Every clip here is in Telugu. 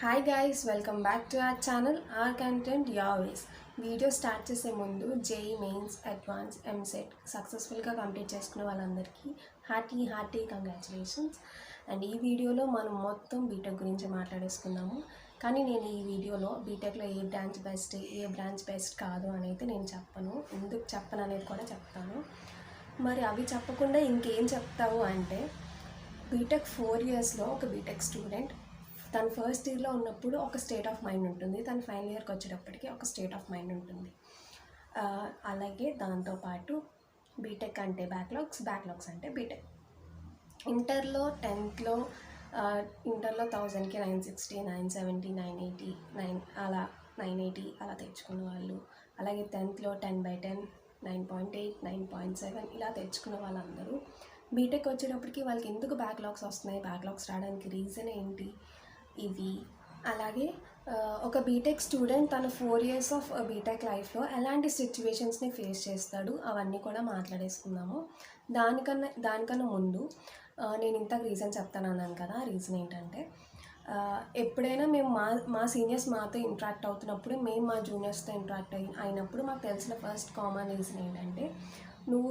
Hi guys, welcome back to our channel. Our content your ways. Video start చేసే ముందు జేఈ మెయిన్స్, అడ్వాన్స్, ఎంసెట్ సక్సెస్ఫుల్గా కంప్లీట్ చేసుకున్న వాళ్ళందరికీ హార్టీ కంగ్రాచులేషన్స్. అండ్ ఈ వీడియోలో మనం మొత్తం బీటెక్ గురించి మాట్లాడేసుకున్నాము. కానీ నేను ఈ వీడియోలో బీటెక్లో ఏ బ్రాంచ్ బెస్ట్ కాదు అని అయితే నేను చెప్పను. ఎందుకు చెప్పను అనేది కూడా చెప్తాను. మరి అవి చెప్పకుండా ఇంకేం చెప్తావు అంటే, బీటెక్ 4 ఇయర్స్లో ఒక బీటెక్ స్టూడెంట్ తను ఫస్ట్ ఇయర్లో ఉన్నప్పుడు ఒక స్టేట్ ఆఫ్ మైండ్ ఉంటుంది, తను ఫైనల్ ఇయర్కి వచ్చేటప్పటికి ఒక స్టేట్ ఆఫ్ మైండ్ ఉంటుంది. అలాగే దాంతోపాటు బీటెక్ అంటే బ్యాక్లాగ్స్ అంటే బీటెక్. ఇంటర్లో 1000కి 960, 970, 980 అలా 980 అలా తెచ్చుకున్న వాళ్ళు, అలాగే 10th 10/10, 9.8, 9.7 ఇలా తెచ్చుకున్న వాళ్ళందరూ బీటెక్ వచ్చేటప్పటికి వాళ్ళకి ఎందుకు బ్యాక్లాగ్స్ వస్తున్నాయి, బ్యాక్లాగ్స్ రావడానికి రీజన్ ఏంటి, ఇవి. అలాగే ఒక బీటెక్ స్టూడెంట్ తన 4 ఇయర్స్ ఆఫ్ బీటెక్ లైఫ్లో ఎలాంటి సిచ్యువేషన్స్ని ఫేస్ చేస్తాడు అవన్నీ కూడా మాట్లాడేసుకుందాము. దానికన్నా ముందు నేను ఇంతకు రీజన్ చెప్తాను అన్నాను కదా. రీజన్ ఏంటంటే, ఎప్పుడైనా మేము మా సీనియర్స్ మాతో ఇంటరాక్ట్ అవుతున్నప్పుడు, మేము మా జూనియర్స్తో ఇంటరాక్ట్ అయినప్పుడు మాకు తెలిసిన ఫస్ట్ కామన్ రీజన్ ఏంటంటే, నువ్వు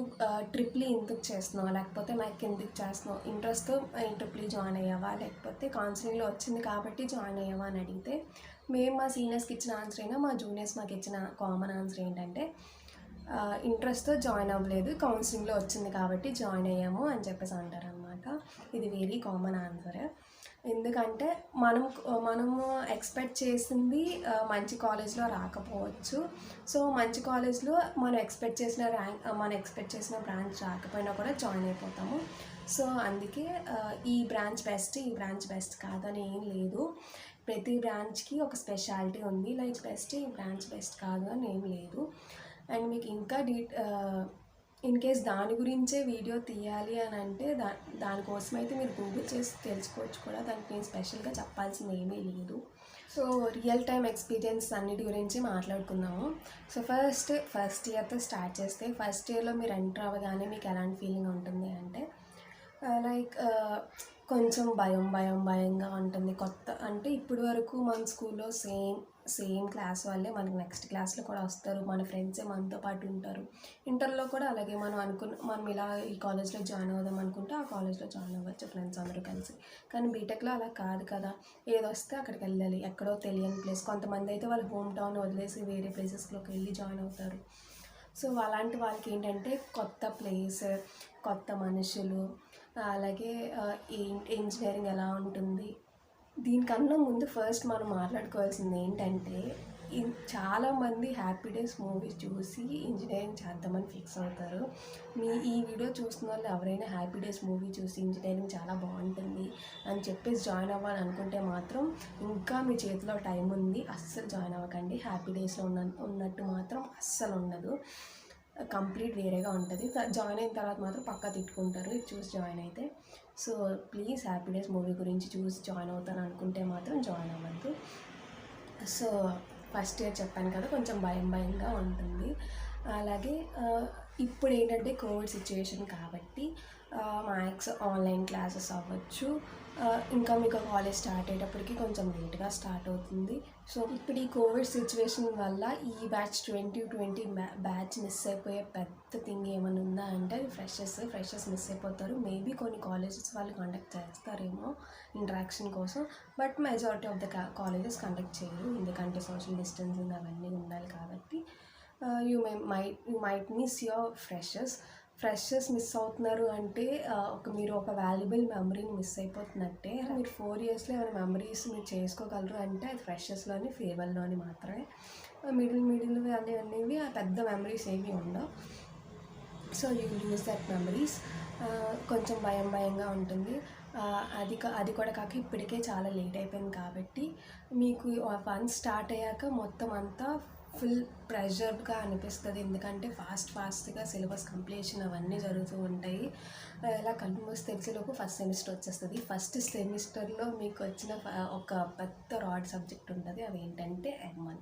ట్రిప్లీ ఎందుకు చేస్తున్నావు, లేకపోతే మ్యాక్ ఎందుకు చేస్తున్నావు, ఇంట్రెస్ట్తో ట్రిప్లీ జాయిన్ అయ్యావా, లేకపోతే కౌన్సిలింగ్లో వచ్చింది కాబట్టి జాయిన్ అయ్యావా అని అడిగితే, మేము మా సీనియర్స్కి ఇచ్చిన ఆన్సర్ అయినా మా జూనియర్స్ మాకు ఇచ్చిన కామన్ ఆన్సర్ ఏంటంటే, ఇంట్రెస్ట్తో జాయిన్ అవ్వలేదు, కౌన్సిలింగ్లో వచ్చింది కాబట్టి జాయిన్ అయ్యాము అని చెప్పేసి అంటారనమాట. ఇది వెరీ కామన్ ఆన్సర్. ఎందుకంటే మనము ఎక్స్పెక్ట్ చేసింది మంచి కాలేజ్లో రాకపోవచ్చు. సో మంచి కాలేజ్లో మనం ఎక్స్పెక్ట్ చేసిన బ్రాంచ్ రాకపోయినా కూడా జాయిన్ అయిపోతాము. సో అందుకే ఈ బ్రాంచ్ బెస్ట్ కాదని ఏం లేదు. ప్రతి బ్రాంచ్కి ఒక స్పెషాలిటీ ఉంది. లైక్ ఈ బ్రాంచ్ బెస్ట్ కాదు అని ఏం లేదు. అండ్ మీకు ఇంకా ఇన్ కేస్ దాని గురించే వీడియో తీయాలి అని అంటే దానికోసం అయితే మీరు గూగుల్ చేసి తెలుసుకోవచ్చు కూడా. దానికి నేను స్పెషల్గా చెప్పాల్సింది ఏమీ లేదు. సో రియల్ టైమ్ ఎక్స్పీరియన్స్ అన్నిటి గురించి మాట్లాడుకుందాము. సో ఫస్ట్ ఇయర్తో స్టార్ట్ చేస్తే, ఫస్ట్ ఇయర్లో మీరు ఎంటర్ అవ్వగానే మీకు ఎలాంటి ఫీలింగ్ ఉంటుంది అంటే, లైక్ కొంచెం భయంగా ఉంటుంది. కొత్త అంటే ఇప్పటి వరకు మన స్కూల్లో సేమ్ క్లాస్ వాళ్ళే మనకి నెక్స్ట్ క్లాస్లో కూడా వస్తారు, మన ఫ్రెండ్సే మనతో పాటు ఉంటారు. ఇంటర్లో కూడా అలాగే మనం ఇలా ఈ కాలేజ్లో జాయిన్ అవుదాం అనుకుంటే ఆ కాలేజ్లో జాయిన్ అవ్వచ్చు ఫ్రెండ్స్ అందరూ కలిసి. కానీ బీటెక్లో అలా కాదు కదా. ఏదొస్తే అక్కడికి వెళ్ళాలి, ఎక్కడో తెలియని ప్లేస్. కొంతమంది అయితే వాళ్ళ హోమ్ టౌన్ వదిలేసి వేరే ప్లేసెస్లోకి వెళ్ళి జాయిన్ అవుతారు. సో అలాంటి వాళ్ళకి ఏంటంటే కొత్త ప్లేస్, కొత్త మనుషులు, అలాగే ఇంజనీరింగ్ ఎలా ఉంటుంది. దీనికన్నా ముందు ఫస్ట్ మనం మాట్లాడుకోవాల్సింది ఏంటంటే, చాలామంది హ్యాపీ డేస్ మూవీ చూసి ఇంజనీరింగ్ చేద్దామని ఫిక్స్ అవుతారు. ఈ వీడియో చూస్తున్న వాళ్ళు ఎవరైనా హ్యాపీ డేస్ మూవీ చూసి ఇంజనీరింగ్ చాలా బాగుంటుంది అని చెప్పేసి జాయిన్ అవ్వాలి అనుకుంటే మాత్రం ఇంకా మీ చేతిలో టైం ఉంది, అస్సలు జాయిన్ అవ్వకండి. హ్యాపీ డేస్లో ఉన్నట్టు మాత్రం అస్సలు ఉండదు, కంప్లీట్ వేరేగా ఉంటుంది. జాయిన్ అయిన తర్వాత మాత్రం పక్కా తిట్టుకుంటారు ఇది చూసి జాయిన్ అయితే. So please happy days movie గురించి చూసి జాయిన్ అవుతాను అనుకుంటే మాత్రం జాయిన్ అవ్వద్దు. సో ఫస్ట్ ఇయర్ చెప్పాను కదా, కొంచెం భయంగా ఉంటుంది. అలాగే ఇప్పుడు ఏంటంటే కోవిడ్ సిచ్యువేషన్ కాబట్టి మ్యాథ్స్ ఆన్లైన్ క్లాసెస్ అవ్వచ్చు. ఇంకా మీకు కాలేజ్ స్టార్ట్ అయ్యేటప్పటికి కొంచెం లేట్గా స్టార్ట్ అవుతుంది. సో ఇప్పుడు ఈ కోవిడ్ సిచ్యువేషన్ వల్ల ఈ బ్యాచ్ 2020 బ్యాచ్ మిస్ అయిపోయే పెద్ద థింగ్ ఏమైనా ఉందా అంటే ఫ్రెషర్స్ మిస్ అయిపోతారు. మేబీ కొన్ని కాలేజెస్ వాళ్ళు కండక్ట్ చేస్తారేమో ఇంటరాక్షన్ కోసం, but majority of the colleges conduct చేయరు. ఎందుకంటే సోషల్ డిస్టెన్సింగ్ అవన్నీ ఉండాలి కాబట్టి. You might miss your freshers miss అవుతున్నారు అంటే మీరు ఒక వాల్యుబుల్ మెమరీని మిస్ అయిపోతున్నట్టే. మీరు 4 ఇయర్స్లో ఏమైనా మెమరీస్ మీరు చేసుకోగలరు అంటే అది ఫ్రెషర్స్లోని, ఫేర్వెల్లోని మాత్రమే. మిడిల్ అనేవి ఆ పెద్ద మెమరీస్ ఏమీ ఉండవు. So you lose that memories. కొంచెం భయంగా ఉంటుంది. అది కూడా కాక ఇప్పటికే చాలా లేట్ అయిపోయింది కాబట్టి మీకు వన్స్ స్టార్ట్ అయ్యాక మొత్తం అంతా ఫుల్ ప్రెషర్గా అనిపిస్తుంది. ఎందుకంటే ఫాస్ట్గా సిలబస్ కంప్లీషన్ అవన్నీ జరుగుతూ ఉంటాయి. ఇలా కళ్ళు మూసి తెలిసేలోపు ఫస్ట్ సెమిస్టర్ వచ్చేస్తుంది. ఫస్ట్ సెమిస్టర్లో మీకు వచ్చిన ఒక పెద్ద రాడ్ సబ్జెక్ట్ ఉంటుంది, అవి ఏంటంటే M1.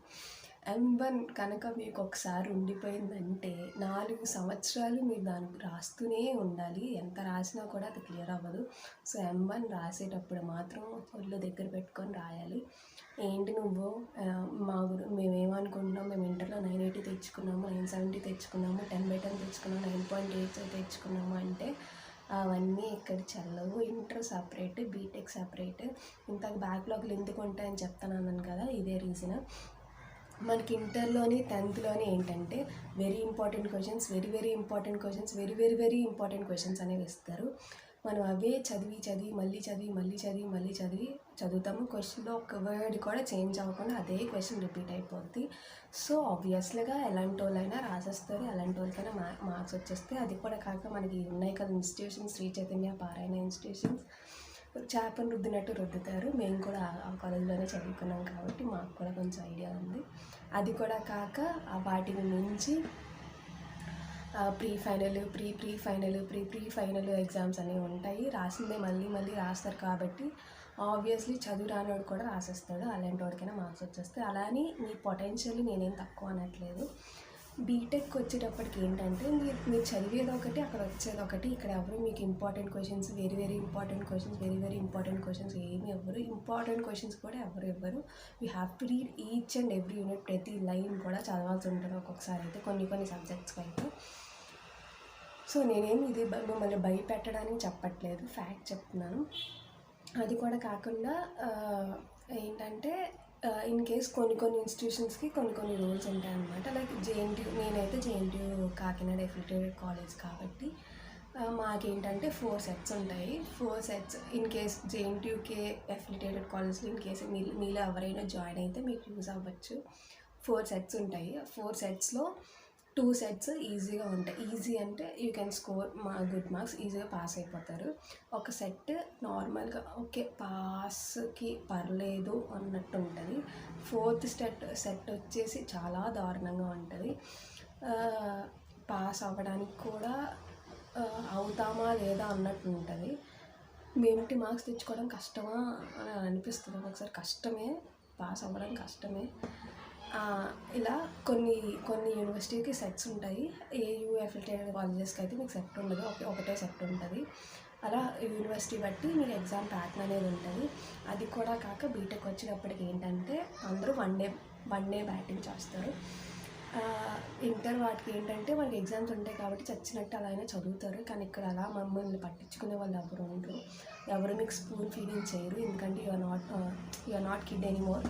M1 కనుక మీకు ఒకసారి ఉండిపోయిందంటే 4 సంవత్సరాలు మీరు దానికి రాస్తూనే ఉండాలి. ఎంత రాసినా కూడా అది క్లియర్ అవ్వదు. సో M1 రాసేటప్పుడు మాత్రం ఒళ్ళు దగ్గర పెట్టుకొని రాయాలి. ఏంటి నువ్వు మేమేమనుకుంటున్నాం, మేము ఇంటర్లో 980 తెచ్చుకున్నాము, 970 తెచ్చుకున్నాము, 10/10 తెచ్చుకున్నాము, 9.8 తెచ్చుకున్నాము అంటే అవన్నీ ఇక్కడ చెల్లవు. Inter separate, BTech separate. ఇంతకు బ్యాక్లాగ్లు ఎందుకు ఉంటాయని చెప్తాను కదా, ఇదే రీజన్. మనకి ఇంటర్లోని 10థ్లోని ఏంటంటే very important questions, very important questions, very important questions అనేవి ఇస్తారు. మనం అవే మళ్ళీ చదువుతాము. క్వశ్చన్లో ఒక వర్డ్ కూడా చేంజ్ అవ్వకుండా అదే క్వశ్చన్ రిపీట్ అయిపోద్ది. సో ఆబ్వియస్లీగా ఎలాంటి వాళ్ళైనా రాసేస్తారు, ఎలాంటి వాళ్ళకైనా మార్క్స్ వచ్చేస్తాయి. అది కూడా కాక మనకి ఉన్నాయి కదా ఇన్స్టిట్యూషన్స్, శ్రీ చైతన్య పారాయణ ఇన్స్టిట్యూషన్స్, చేపను రుద్దినట్టు రుద్దుతారు. మేము కూడా ఆ కాలేజ్లోనే చదువుకున్నాం కాబట్టి మాకు కూడా కొంచెం ఐడియా ఉంది. అది కూడా కాక వాటిని మించి ప్రీ ఫైనల్ ఎగ్జామ్స్ అనేవి ఉంటాయి. రాసిందే మళ్ళీ రాస్తారు కాబట్టి ఆబ్వియస్లీ చదువు రానివాడు కూడా రాసేస్తాడు. అలాంటి వాడికైనా మార్క్స్ వచ్చేస్తాయి. అలా అని మీ పొటెన్షియల్లీ నేనేం తక్కువ అనట్లేదు. బీటెక్ వచ్చేటప్పటికి ఏంటంటే మీరు చదివేది ఒకటి, అక్కడ వచ్చేది ఒకటి. ఇక్కడ ఎవరు మీకు important questions, very important questions ఏమి ఎవ్వరు. ఇంపార్టెంట్ క్వశ్చన్స్ కూడా ఎవరు you have to read each and every unit, ప్రతి లైన్ కూడా చదవాల్సి ఉంటుంది ఒక్కొక్కసారి అయితే కొన్ని సబ్జెక్ట్స్కి అయితే. సో నేనేమి ఇది మిమ్మల్ని భయపెట్టడానికి చెప్పట్లేదు, ఫ్యాక్ట్ చెప్తున్నాను. అది కూడా కాకుండా ఏంటంటే ఇన్ కేస్ కొన్ని ఇన్స్టిట్యూషన్స్కి కొన్ని రూల్స్ ఉంటాయన్నమాట. లైక్ నేనైతే జేఎన్టీయూ కాకినాడ ఎఫిలియేటెడ్ కాలేజ్ కాబట్టి మాకేంటంటే 4 సెట్స్ ఉంటాయి. 4 sets in case JNTUK affiliated కాలేజ్లో ఇన్ కేసు మీలో ఎవరైనా జాయిన్ అయితే మీకు యూజ్ అవ్వచ్చు. 4 సెట్స్ ఉంటాయి. 4 సెట్స్లో 2 సెట్స్ ఈజీగా ఉంటాయి. ఈజీ అంటే you can score good marks, ఈజీగా పాస్ అయిపోతారు. ఒక సెట్ నార్మల్గా ఓకే పాస్కి పర్లేదు అన్నట్టు ఉంటుంది. 4th సెట్ వచ్చేసి చాలా దారుణంగా ఉంటుంది. పాస్ అవ్వడానికి కూడా అవుతామా లేదా అన్నట్టు ఉంటుంది. 70 మార్క్స్ తెచ్చుకోవడం కష్టమా అని అనిపిస్తుంది ఒకసారి. కష్టమే, పాస్ అవ్వడం కష్టమే. ఇలా కొన్ని యూనివర్సిటీకి సెట్స్ ఉంటాయి. ఏయూ ఎఫిలియేటెడ్ కాలేజెస్కి అయితే మీకు సెట్ ఉండదు, ఒకటే సెట్ ఉంటుంది. అలా యూనివర్సిటీ బట్టి మీకు ఎగ్జామ్ ప్యాటర్న్ అనేది ఉంటుంది. అది కూడా కాక బీటెక్ వచ్చేటప్పటికి ఏంటంటే అందరూ వన్ డే బ్యాటింగ్ చేస్తారు. ఇంటర్ వాటికి ఏంటంటే వాళ్ళకి ఎగ్జామ్స్ ఉంటాయి కాబట్టి చచ్చినట్టు అలా అయినా చదువుతారు. కానీ ఇక్కడ అలా మమ్మల్ని పట్టించుకునే వాళ్ళు ఎవరు ఉండరు, ఎవరు మీకు స్పూన్ ఫీడింగ్ చేయరు. ఎందుకంటే you are not kid anymore,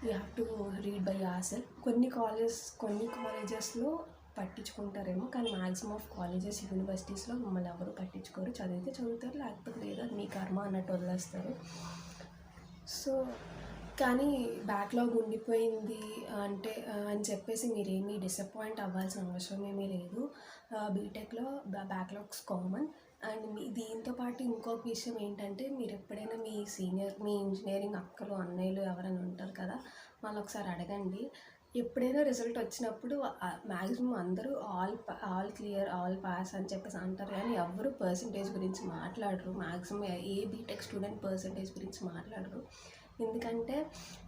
you have to read by yourself. కొన్ని కాలేజెస్లో పట్టించుకుంటారేమో, కానీ మ్యాక్సిమం ఆఫ్ కాలేజెస్, యూనివర్సిటీస్లో మమ్మల్ని ఎవరు పట్టించుకోరు. చదివితే చదువుతారు, లేకపోతే లేదు, అది మీ కర్మ అన్నట్టు వదిలేస్తారు. సో కానీ బ్యాక్లాగ్ ఉండిపోయింది అంటే అని చెప్పేసి మీరేమీ డిసప్పాయింట్ అవ్వాల్సిన అవసరం ఏమీ లేదు. బీటెక్లో బ్యాక్లాగ్స్ కామన్. అండ్ దీంతో పాటు ఇంకొక విషయం ఏంటంటే, మీరు ఎప్పుడైనా మీ ఇంజనీరింగ్ అక్కలు అన్నయ్యలు ఎవరైనా ఉంటారు కదా, వాళ్ళు ఒకసారి అడగండి. ఎప్పుడైనా రిజల్ట్ వచ్చినప్పుడు మ్యాక్సిమం అందరూ ఆల్ క్లియర్, ఆల్ పాస్ అని చెప్పేసి అంటారు, కానీ ఎవరు పర్సంటేజ్ గురించి మాట్లాడరు. మ్యాక్సిమం ఏ బీటెక్ స్టూడెంట్ పర్సంటేజ్ గురించి మాట్లాడరు. ఎందుకంటే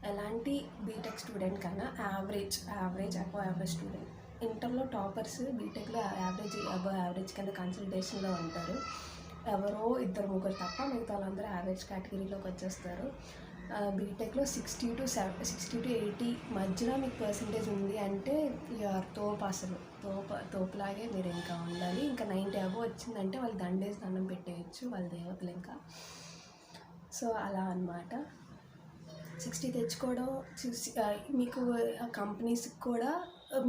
ఎలాంటి బీటెక్ స్టూడెంట్ కన్నా యావరేజ్ స్టూడెంట్, ఇంటర్లో టాపర్స్ బీటెక్లో అబవ్ యావరేజ్ కింద కన్సల్టేషన్లో ఉంటారు. ఎవరో 2-3 తప్ప మిగతా వాళ్ళందరూ యావరేజ్ కేటగిరీలోకి వచ్చేస్తారు. బీటెక్లో 60 to 80 మధ్యలో మీకు పర్సంటేజ్ ఉంది అంటే యూఆర్ తోపు. అసలు తోపులాగే మీరు ఇంకా ఉండాలి. ఇంకా 90 అబవ్ వచ్చిందంటే వాళ్ళు దండం పెట్టేయచ్చు, వాళ్ళ దేవతలు ఇంకా. సో అలా అన్నమాట. 60 తెచ్చుకోవడం మీకు కంపెనీస్కి కూడా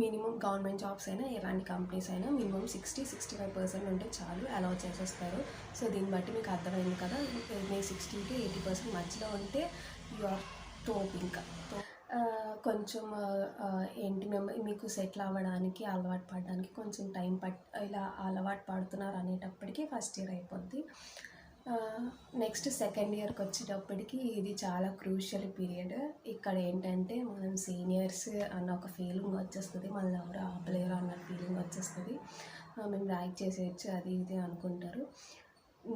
మినిమం గవర్నమెంట్ జాబ్స్ అయినా ఎలాంటి కంపెనీస్ అయినా మినిమం 60-65% ఉంటే చాలు, అలౌ చేసేస్తారు. సో దీన్ని బట్టి మీకు అర్థమైంది కదా, మీ 60 to 80% మధ్యలో ఉంటే యూఆర్ తోపు. ఇంకా కొంచెం మీకు సెటిల్ అవ్వడానికి, అలవాటు పడడానికి కొంచెం టైం ఇలా అలవాటు పడుతున్నారు అనేటప్పటికీ ఫస్ట్ ఇయర్ అయిపోద్ది. నెక్స్ట్ సెకండ్ ఇయర్కి వచ్చేటప్పటికి ఇది చాలా క్రూషియల్ పీరియడ్. ఇక్కడ ఏంటంటే మనం సీనియర్స్ అన్న ఒక ఫీలింగ్ వచ్చేస్తుంది, మళ్ళీ ఎవరు ఆపలేరు అన్న ఫీలింగ్ వచ్చేస్తుంది. మేము ర్యాక్ చేసేయచ్చు అది ఇది అనుకుంటారు.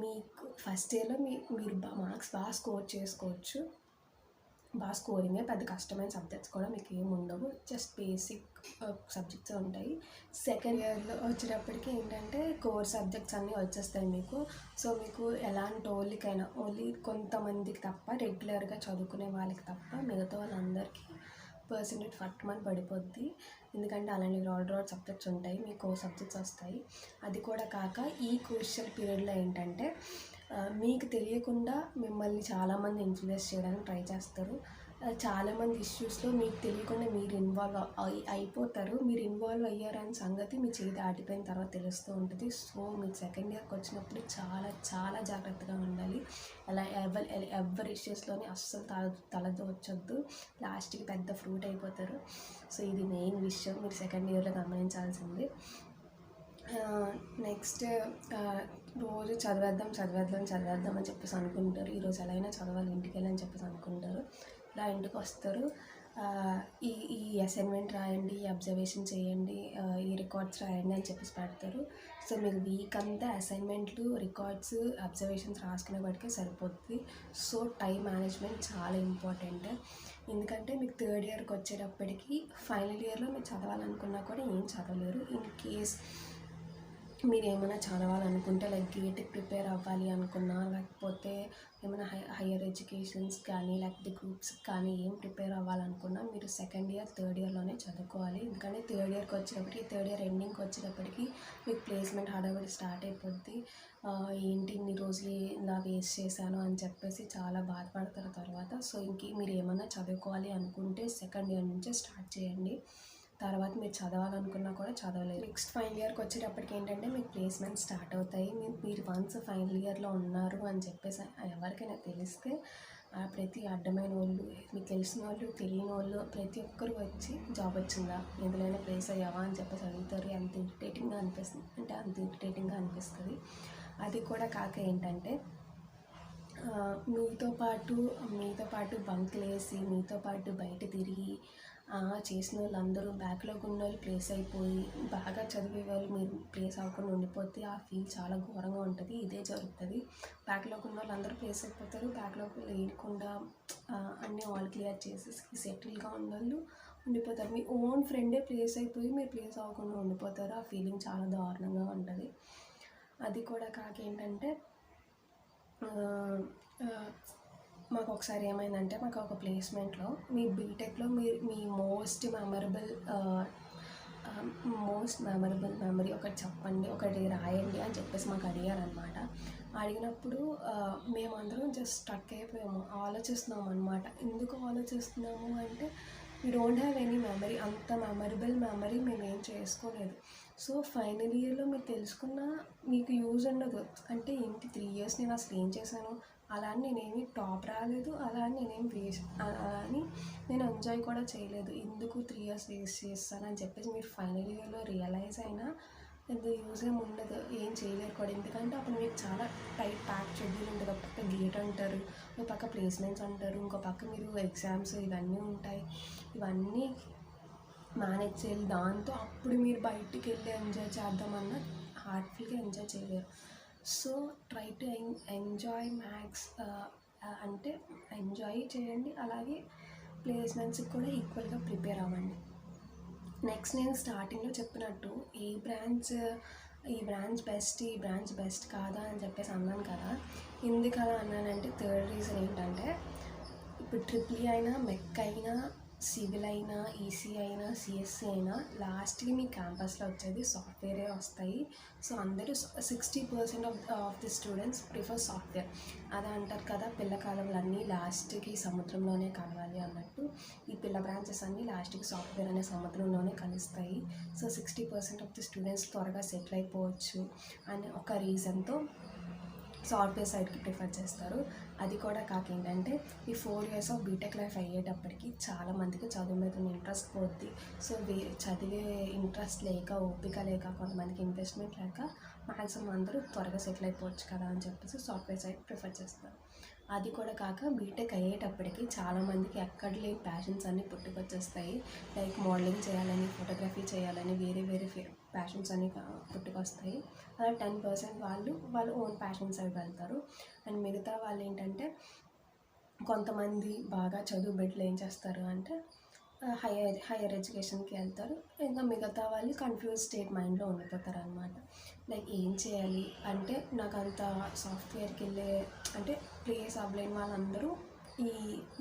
మీకు ఫస్ట్ ఇయర్లో మీరు మార్క్స్ బాగా స్కోర్ చేసుకోవచ్చు, బాగా స్కోరింగే, పెద్ద కష్టమైన సబ్జెక్ట్స్ కూడా మీకు ఏమి ఉండవు, జస్ట్ బేసిక్ సబ్జెక్ట్స్ ఉంటాయి. సెకండ్ ఇయర్లో వచ్చేటప్పటికి ఏంటంటే కోర్ సబ్జెక్ట్స్ అన్నీ వచ్చేస్తాయి మీకు. సో మీకు ఎలాంటి వాళ్ళకైనా, ఓన్లీ కొంతమందికి తప్ప, రెగ్యులర్గా చదువుకునే వాళ్ళకి తప్ప మిగతా వాళ్ళందరికీ పర్సెంటేజ్ ఫట్మని పడిపోద్ది. ఎందుకంటే అలాంటి రాడ్ సబ్జెక్ట్స్ ఉంటాయి, మీకు కోర్ సబ్జెక్ట్స్ వస్తాయి. అది కూడా కాక ఈ క్రూషియల్ పీరియడ్లో ఏంటంటే మీకు తెలియకుండా మిమ్మల్ని చాలామంది ఇన్ఫ్లుయెన్స్ చేయడానికి ట్రై చేస్తారు. చాలామంది ఇష్యూస్లో మీకు తెలియకుండా మీరు ఇన్వాల్వ్ అయిపోతారు. మీరు ఇన్వాల్వ్ అయ్యారని సంగతి మీ చేతి దాటిపోయిన తర్వాత తెలుస్తూ ఉంటుంది. సో మీరు సెకండ్ ఇయర్కి వచ్చినప్పుడు చాలా చాలా జాగ్రత్తగా ఉండాలి. అలా ఎవరి ఇష్యూస్లోనే అస్సలు తలదూర్చొద్దు, లాస్ట్కి పెద్ద ఫ్రూట్ అయిపోతారు. సో ఇది మెయిన్ విషయం మీరు సెకండ్ ఇయర్లో గమనించాల్సింది. నెక్స్ట్ రోజు చదివేద్దాం అని చెప్పేసి అనుకుంటారు. ఈరోజు ఎలా అయినా చదవాలి ఇంటికి వెళ్ళని చెప్పేసి అనుకుంటారు. ఇలా ఇంటికి వస్తారు, ఈ అసైన్మెంట్ రాయండి, ఈ అబ్జర్వేషన్ చేయండి, ఈ రికార్డ్స్ రాయండి అని చెప్పేసి పెడతారు. సో మీరు వీక్ అంతా అసైన్మెంట్లు, రికార్డ్స్, అబ్జర్వేషన్స్ రాసుకునే వాటికే సరిపోతుంది. సో టైం మేనేజ్మెంట్ చాలా ఇంపార్టెంట్. ఎందుకంటే మీకు థర్డ్ ఇయర్కి వచ్చేటప్పటికి ఫైనల్ ఇయర్లో మీరు చదవాలనుకున్నా కూడా ఏం చదవలేరు. ఇన్ కేస్ మీరు ఏమైనా చదవాలనుకుంటే, లైక్ గేట్కి ప్రిపేర్ అవ్వాలి అనుకున్నా, లేకపోతే ఏమైనా హయ్యర్ ఎడ్యుకేషన్స్ కానీ, లేకపోతే గ్రూప్స్కి కానీ ఏం ప్రిపేర్ అవ్వాలనుకున్నా మీరు సెకండ్ ఇయర్ థర్డ్ ఇయర్లోనే చదువుకోవాలి. ఎందుకంటే థర్డ్ ఇయర్కి వచ్చేటప్పటికి, థర్డ్ ఇయర్ ఎండింగ్కి వచ్చేటప్పటికి మీకు ప్లేస్మెంట్ హడావిడి స్టార్ట్ అయిపోద్ది. ఏంటి ఇన్ని రోజులు ఇలా వేస్ట్ చేశాను అని చెప్పేసి చాలా బాధపడతారు తర్వాత. సో మీరు ఏమైనా చదువుకోవాలి అనుకుంటే సెకండ్ ఇయర్ నుంచే స్టార్ట్ చేయండి. తర్వాత మీరు చదవాలనుకున్నా కూడా చదవలేదు. నెక్స్ట్ ఫైనల్ ఇయర్కి వచ్చేటప్పటికి ఏంటంటే మీకు ప్లేస్మెంట్ స్టార్ట్ అవుతాయి. మీరు వన్స్ ఫైనల్ ఇయర్లో ఉన్నారు అని చెప్పేసి ఎవరికైనా తెలిస్తే ప్రతి అడ్డమైన వాళ్ళు, మీకు తెలిసిన వాళ్ళు, తెలియని వాళ్ళు ప్రతి ఒక్కరు వచ్చి జాబ్ వచ్చిందా, ఎందులోనే ప్లేస్ అయ్యావా అని చెప్పేసి అడుగుతారు. అంత ఇరిటేటింగ్గా అనిపిస్తుంది. అది కూడా కాక ఏంటంటే మీతో పాటు బంకులు వేసి, మీతో పాటు బయట తిరిగి చేసిన వాళ్ళందరూ బ్యాక్లాగ్ ఉన్న వాళ్ళు ప్లేస్ అయిపోయి, బాగా చదివే వాళ్ళు మీరు ప్లేస్ అవ్వకుండా ఉండిపోతే ఆ ఫీల్ చాలా ఘోరంగా ఉంటుంది. ఇదే జరుగుతుంది. బ్యాక్లాగ్ ఉన్న వాళ్ళు అందరూ ప్లేస్ అయిపోతారు. బ్యాక్లాగ్ లేకుండా అన్నీ ఆల్ క్లియర్ చేసేసి సెటిల్గా ఉన్న వాళ్ళు ఉండిపోతారు. మీ ఓన్ ఫ్రెండే ప్లేస్ అయిపోయి మీరు ప్లేస్ అవ్వకుండా ఉండిపోతారు. ఆ ఫీలింగ్ చాలా దారుణంగా ఉంటుంది. అది కూడా కాక ఏంటంటే మాకు ఒకసారి ఏమైందంటే, మాకు ఒక ప్లేస్మెంట్లో మీ బీటెక్లో మీ మోస్ట్ మెమరబుల్ మెమరీ ఒకటి చెప్పండి, ఒకటి రాయండి అని చెప్పేసి మాకు అడిగారనమాట. అడిగినప్పుడు మేమందరం జస్ట్ స్టక్ అయిపోయాము, ఆలోచిస్తున్నాము అనమాట. ఎందుకు ఆలోచిస్తున్నాము అంటే, we don't have any memory, అంత మెమరబుల్ మెమరీ మేము ఏం చేసుకోలేదు. సో ఫైనల్ ఇయర్లో మీరు తెలుసుకున్నా మీకు యూజ్ ఉండదు. అంటే ఏంటి 3 years నేను అసలు ఏం చేశాను, అలా అని నేనేమి టాప్ రాలేదు, అలా అని నేను ఎంజాయ్ కూడా చేయలేదు. ఎందుకు 3 years వేస్ట్ చేస్తానని చెప్పేసి మీరు ఫైనల్ ఇయర్లో రియలైజ్ అయినా పెద్ద యూజ్ ఏమి ఉండదు, ఏం చేయలేరు కూడా. ఎందుకంటే అప్పుడు మీకు చాలా టైట్ ప్యాక్ షెడ్యూల్ ఉంటుంది. ఒక పక్క గేట్ అంటారు, ఒక పక్క ప్లేస్మెంట్స్ అంటారు, ఇంకో పక్క మీరు ఎగ్జామ్స్ ఇవన్నీ ఉంటాయి. ఇవన్నీ మేనేజ్ చేయాలి. దాంతో అప్పుడు మీరు బయటికి వెళ్ళి ఎంజాయ్ చేద్దామన్నా హార్ట్ఫుల్గా ఎంజాయ్ చేయలేరు. So try to enjoy maths, అంటే ఎంజాయ్ చేయండి, అలాగే ప్లేస్మెంట్స్కి కూడా ఈక్వల్గా ప్రిపేర్ అవ్వండి. నెక్స్ట్ నేను స్టార్టింగ్లో చెప్పినట్టు ఈ బ్రాంచ్ బెస్ట్ కాదా అని చెప్పేసి అన్నాను కదా. ఎందుకు అలా అన్నానంటే, థర్డ్ రీజన్ ఏంటంటే, ఇప్పుడు ట్రిపుల్ అయినా, మెక్ అయినా, సివిల్ అయినా, ఈసీ అయినా, సిఎస్సి అయినా లాస్ట్కి మీ క్యాంపస్లో వచ్చేది సాఫ్ట్వేరే వస్తాయి. సో అందరూ 60% of the students prefer software. అదే అంటారు కదా, పిల్ల కాలువలన్నీ లాస్ట్కి సముద్రంలోనే కలవాలి అన్నట్టు. ఈ పిల్ల బ్రాంచెస్ అన్నీ లాస్ట్కి సాఫ్ట్వేర్ అనే సముద్రంలోనే కలుస్తాయి. సో 60% ఆఫ్ ది స్టూడెంట్స్ త్వరగా సెటిల్ అయిపోవచ్చు అనే ఒక రీజన్తో సాఫ్ట్వేర్ సైడ్కి ప్రిఫర్ చేస్తారు. అది కూడా కాక ఏంటంటే, ఈ 4 years ఆఫ్ బీటెక్ లైఫ్ అయ్యేటప్పటికి చాలామందికి చదువు మీద ఇంట్రెస్ట్ పోద్ది. సో చదివే ఇంట్రెస్ట్ లేక, ఓపిక లేక, కొంతమందికి ఇన్వెస్ట్మెంట్ లేక మ్యాక్సిమం అందరూ త్వరగా సెటిల్ అయిపోవచ్చు కదా అని చెప్పేసి సాఫ్ట్వేర్ సైడ్ ప్రిఫర్ చేస్తారు. అది కూడా కాక బీటెక్ అయ్యేటప్పటికి చాలామందికి ఎక్కడ లేని ప్యాషన్స్ అన్నీ పుట్టుకొచ్చేస్తాయి. లైక్ మోడలింగ్ చేయాలని, ఫోటోగ్రఫీ చేయాలని, వేరే ప్యాషన్స్ అన్నీ పుట్టుకొస్తాయి. అలా 10% వాళ్ళు ఓన్ ప్యాషన్ సైడ్ వెళ్తారు. అండ్ మిగతా వాళ్ళు ఏంటంటే కొంతమంది బాగా చదువు బిడ్డలు ఏం చేస్తారు అంటే హైయర్ ఎడ్యుకేషన్కి వెళ్తారు. ఇంకా మిగతా వాళ్ళు కన్ఫ్యూజ్ స్టేట్ మైండ్లో ఉండిపోతారు అనమాట. లైక్ ఏం చేయాలి అంటే నాకు అంత సాఫ్ట్వేర్కి వెళ్ళే అంటే ప్లేస్ అవ్వలేని వాళ్ళందరూ ఈ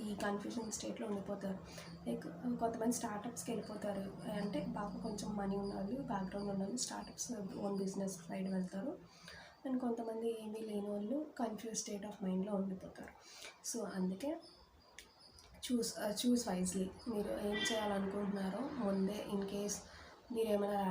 ఈ కన్ఫ్యూజన్ స్టేట్లో ఉండిపోతారు. లైక్ కొంతమంది స్టార్టప్స్కి వెళ్ళిపోతారు. అంటే బాగా కొంచెం మనీ ఉన్న వాళ్ళు, బ్యాక్గ్రౌండ్ ఉన్న వాళ్ళు స్టార్టప్స్ ఓన్ బిజినెస్ సైడ్ వెళ్తారు. అండ్ కొంతమంది ఏమీ లేని వాళ్ళు కన్ఫ్యూజ్ స్టేట్ ఆఫ్ మైండ్లో ఉండిపోతారు. సో అందుకే చూస్ వైజ్లీ. మీరు ఏం చేయాలనుకుంటున్నారో ముందే, ఇన్ కేస్ మీరు ఏమైనా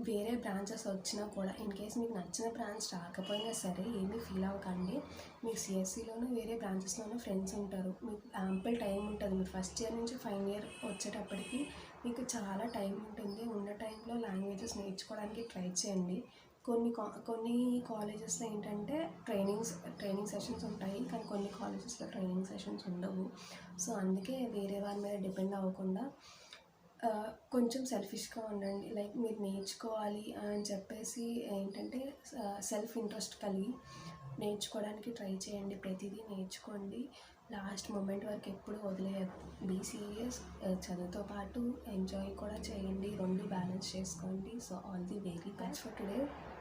వేరే బ్రాంచెస్ వచ్చినా కూడా, ఇన్ కేస్ మీకు నచ్చిన బ్రాంచ్ రాకపోయినా సరే ఏమీ ఫీల్ అవ్వకండి. మీకు సిఎస్సిలోనూ వేరే బ్రాంచెస్లోనూ ఫ్రెండ్స్ ఉంటారు. మీకు యాంపుల్ టైం ఉంటుంది. మీరు ఫస్ట్ ఇయర్ నుంచి ఫైనల్ ఇయర్ వచ్చేటప్పటికి మీకు చాలా టైం ఉంటుంది. ఉన్న టైంలో లాంగ్వేజెస్ నేర్చుకోవడానికి ట్రై చేయండి. కొన్ని కాలేజెస్లో ఏంటంటే ట్రైనింగ్ సెషన్స్ ఉంటాయి, కానీ కొన్ని కాలేజెస్లో ట్రైనింగ్ సెషన్స్ ఉండవు. సో అందుకే వేరే వాళ్ళ మీద డిపెండ్ అవ్వకుండా కొంచెం సెల్ఫిష్గా ఉండండి. లైక్ మీరు నేర్చుకోవాలి అని చెప్పేసి ఏంటంటే సెల్ఫ్ ఇంట్రెస్ట్ కలిగి నేర్చుకోవడానికి ట్రై చేయండి. ప్రతిదీ నేర్చుకోండి. లాస్ట్ మూమెంట్ వరకు ఎప్పుడు వదిలేయద్దు. Be serious. చదువుతో పాటు ఎంజాయ్ కూడా చేయండి. రెండు బ్యాలెన్స్ చేసుకోండి. So all the very best for today.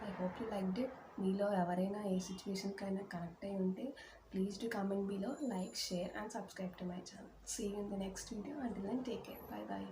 I hope you liked it. మీలో ఎవరైనా ఏ సిచ్యువేషన్కైనా కనెక్ట్ అయి ఉంటే please do comment below, like, share and subscribe to my channel. See you in the next video. Until then, take care. Bye bye.